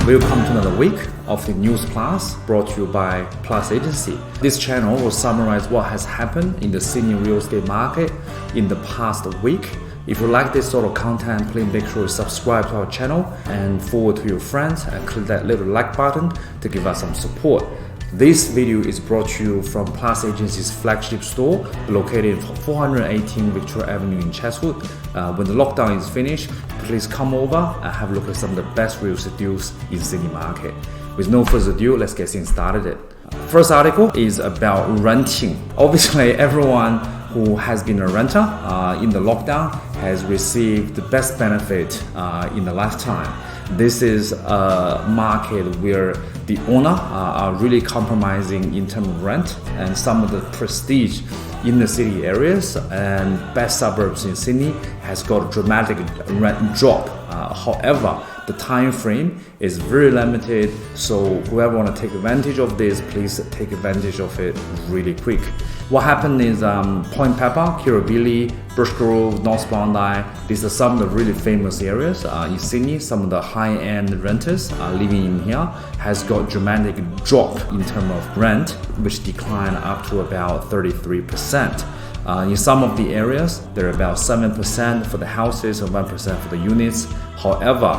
Welcome to another week of the News Plus brought to you by Plus Agency. This channel will summarize what has happened in the Sydney real estate market in the past week. If you like this sort of content, please make sure to subscribe to our channel and forward to your friends and click that little like button to give us some support. This video is brought to you from Plus Agency's flagship store located at 418 Victoria Avenue in Chatswood. When the lockdown is finished, please come over and have a look at some of the best real estate deals in Sydney market. With no further ado, let's get things started. First article is about renting. Obviously, everyone who has been a renter in the lockdown has received the best benefit in a lifetime. This is a market where the owner are really compromising in terms of rent, and some of the prestige in the city areas and best suburbs in Sydney has got a dramatic rent drop. However, the time frame is very limited, so whoever want to take advantage of this, please take advantage of it really quick. What happened is Point Pepper, Kirribilli, Brush Grove, North Bondi, these are some of the really famous areas in Sydney. Some of the high-end renters living in here has got dramatic drop in terms of rent, which declined up to about 33%. In some of the areas, they're about 7% for the houses and 1% for the units. However,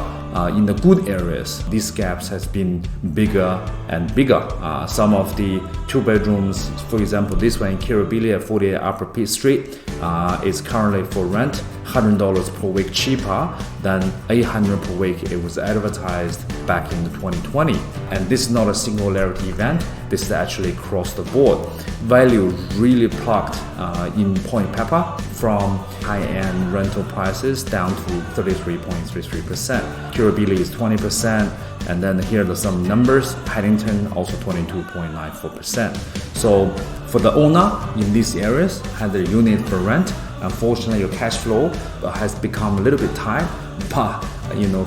in the good areas, these gaps has been bigger and bigger. Some of the 2 bedrooms, for example, this one in Kirribilli at 48 Upper Pitt Street is currently for rent $100 per week cheaper than $800 per week it was advertised back in 2020. And this is not a singularity event, this is actually across the board. Value really plucked in Point Pepper from high-end rental prices down to 33.33%. Kirribilli is 20%, and then here are some numbers. Paddington also 22.94%. So for the owner in these areas had the unit for rent, unfortunately your cash flow has become a little bit tight, but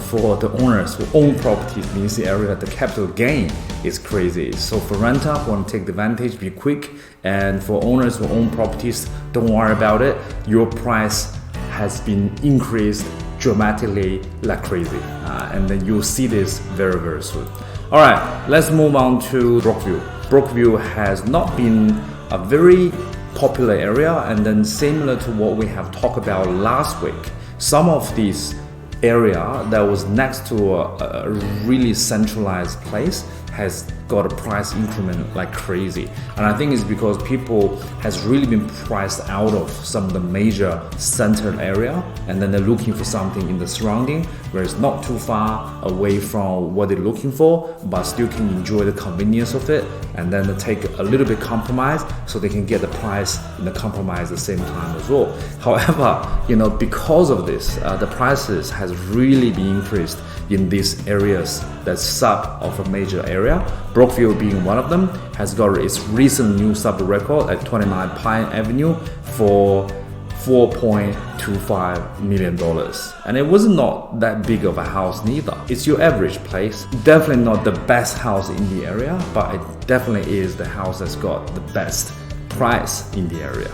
for the owners who own properties in this area, the capital gain is crazy. So for renter who want to take advantage, be quick, and for owners who own properties, don't worry about it. Your price has been increased dramatically like crazy, and then you'll see this very, very soon. All right, let's move on to Brookville. Brookville has not been a very popular area, and then similar to what we have talked about last week, some of these area that was next to a really centralized place has got a price increment like crazy. And I think it's because people has really been priced out of some of the major centered area, and then they're looking for something in the surrounding where it's not too far away from what they're looking for, but still can enjoy the convenience of it, and then they take a little bit compromise so they can get the price and the compromise at the same time as well. However, because of this, the prices has really been increased in these areas that's sub of a major area. Brookville being one of them has got its recent new sub record at 29 Pine Avenue for $4.25 million. And it was not that big of a house neither. It's your average place. Definitely not the best house in the area, but it definitely is the house that's got the best price in the area.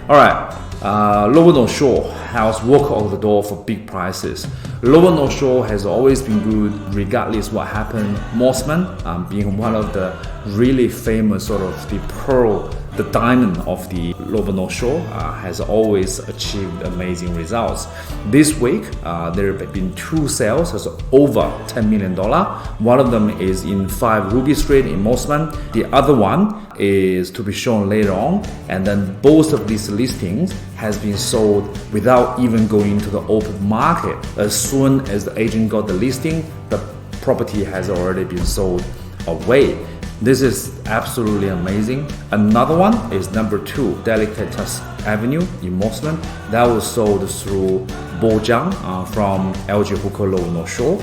All right, Lower North Shore house walk out the door for big prices. Lower North Shore has always been good regardless what happened. Mosman being one of the really famous sort of the pearl, the diamond of the Lower North Shore has always achieved amazing results. This week, there have been 2 sales that's over $10 million. One of them is in 5 Ruby Street in Mosman. The other one is to be shown later on. And then both of these listings has been sold without even going to the open market. As soon as the agent got the listing, the property has already been sold away. This is absolutely amazing. Another one is number 2, Delicatessen Avenue in Mosman. That was sold through Bo Zhang from LG Hooker Lower North Shore.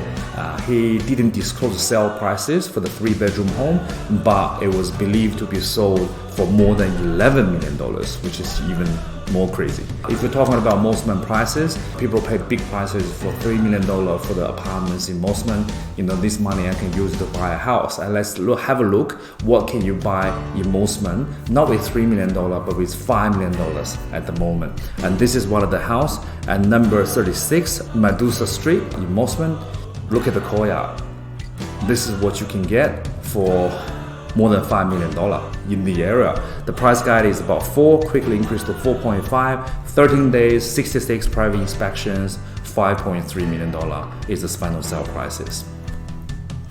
He didn't disclose the sale prices for the 3-bedroom home, but it was believed to be sold for more than $11 million, which is even more crazy. If you're talking about Mosman prices, people pay big prices for $3 million for the apartments in Mosman. This money I can use to buy a house. And let's have a look, what can you buy in Mosman, not with $3 million, but with $5 million at the moment. And this is one of the house at number 36, Medusa Street in Mosman. Look at the courtyard. this is what you can get for more than $5 million in the area. The price guide is about 4, quickly increased to 4.5, 13 days, 66 private inspections, $5.3 million is the final sale prices.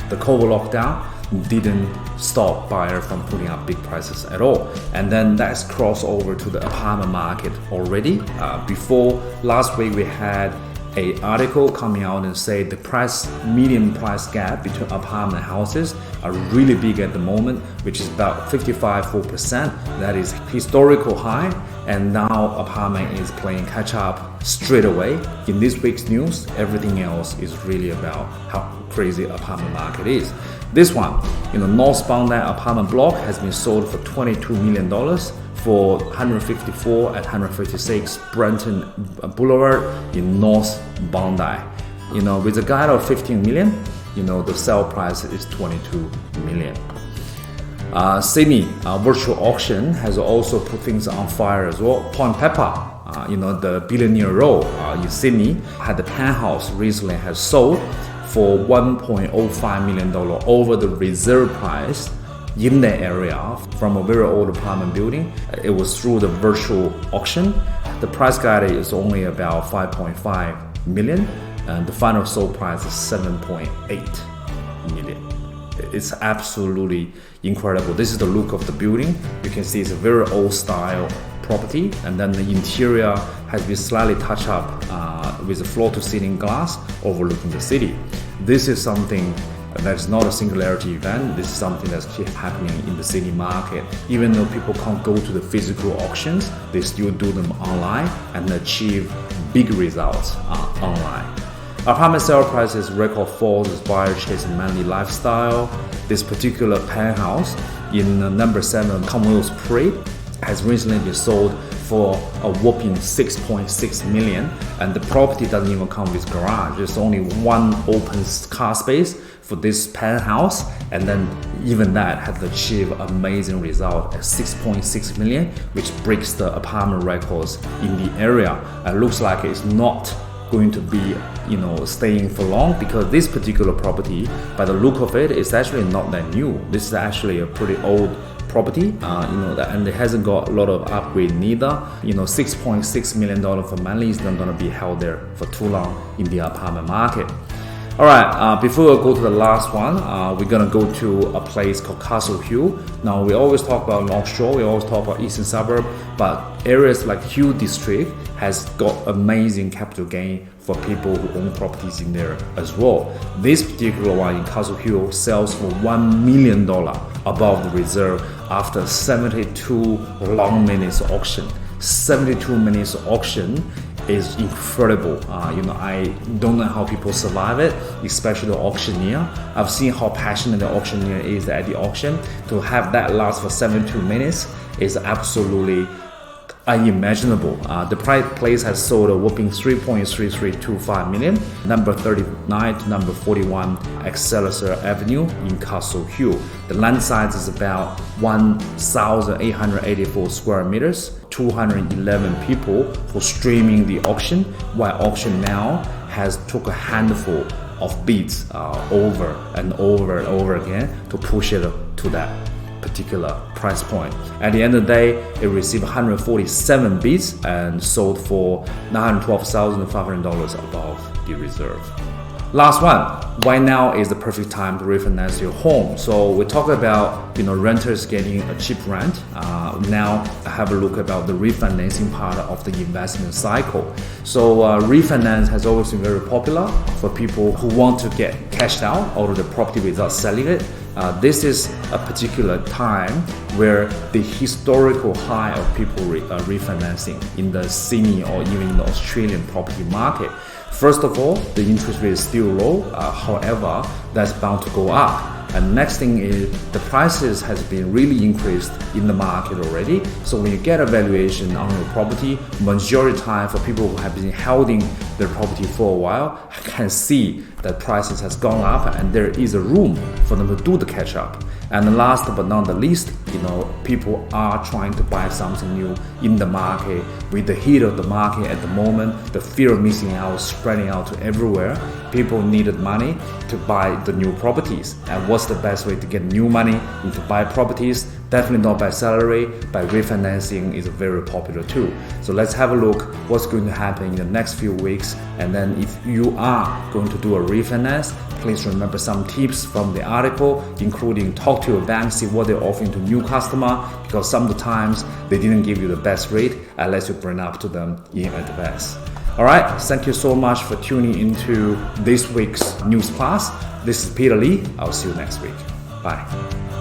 The COVID lockdown didn't stop buyers from putting up big prices at all. And then that's crossed over to the apartment market already. Before last week, we had an article coming out and say the median price gap between apartment houses are really big at the moment, which is about 55.4%. That is historical high, and now apartment is playing catch up straight away. In this week's news, everything else is really about how crazy apartment market is. This one, North Bondi apartment block has been sold for $22 million for 154 at 156 Brenton Boulevard in North Bondi. With a guide of 15 million, the sale price is 22 million. Sydney virtual auction has also put things on fire as well. Point Pepper, the Billionaire Row in Sydney, had the penthouse recently has sold for $1.05 million over the reserve price in the area from a very old apartment building. It was through the virtual auction. The price guide is only about 5.5 million and the final sold price is 7.8 million. It's absolutely incredible. This is the look of the building. You can see it's a very old style property, and then the interior has been slightly touched up with a floor to ceiling glass overlooking the city. This is something that is not a singularity event. This is something that's keep happening in the city market. Even though people can't go to the physical auctions, they still do them online and achieve big results online. Apartment sale prices record falls as buyers chasing manly lifestyle. This particular penthouse in number 7 Commonwealth Parade has recently been sold for a whopping 6.6 million, and the property doesn't even come with garage. There's only one open car space for this penthouse, and then even that has achieved amazing result at 6.6 million, which breaks the apartment records in the area. It looks like it's not going to be staying for long, because this particular property, by the look of it, is actually not that new. This is actually a pretty old property, and it hasn't got a lot of upgrade neither. $6.6 million for Manly is not going to be held there for too long in the apartment market. Alright, before we go to the last one, we're going to go to a place called Castle Hill. Now, we always talk about North Shore, we always talk about Eastern Suburb, but areas like Hill District has got amazing capital gain for people who own properties in there as well. This particular one in Castle Hill sells for $1 million above the reserve after 72 long minutes auction. 72 minutes auction is incredible. I don't know how people survive it, especially the auctioneer. I've seen how passionate the auctioneer is at the auction. To have that last for 72 minutes is absolutely unimaginable. The place has sold a whopping 3.3325 million, number 39 to number 41 Excelsior Avenue in Castle Hill. The land size is about 1,884 square meters, 211 people for streaming the auction, while auction now has took a handful of bids over and over and over again to push it to that particular price point. At the end of the day, it received 147 bids and sold for $912,500 above the reserve. Last one, why now is the perfect time to refinance your home? So we talk about renters getting a cheap rent. Now have a look about the refinancing part of the investment cycle. So refinance has always been very popular for people who want to get cashed out of the property without selling it. This is a particular time where the historical high of people refinancing in the Sydney or even in the Australian property market. First of all, the interest rate is still low, however, that's bound to go up. And next thing is the prices has been really increased in the market already. So when you get a valuation on your property, majority time for people who have been holding their property for a while can see that prices has gone up and there is a room for them to do the catch up. And last but not the least, people are trying to buy something new in the market. With the heat of the market at the moment, the fear of missing out is spreading out to everywhere. People needed money to buy the new properties. And what's the best way to get new money into buy properties? Definitely not by salary, by refinancing is very popular too. So let's have a look what's going to happen in the next few weeks. And then if you are going to do a refinance, please remember some tips from the article, including talk to your bank, see what they're offering to new customer, because sometimes they didn't give you the best rate unless you bring up to them in advance. All right, thank you so much for tuning into this week's news class. This is Peter Lee. I'll see you next week. Bye.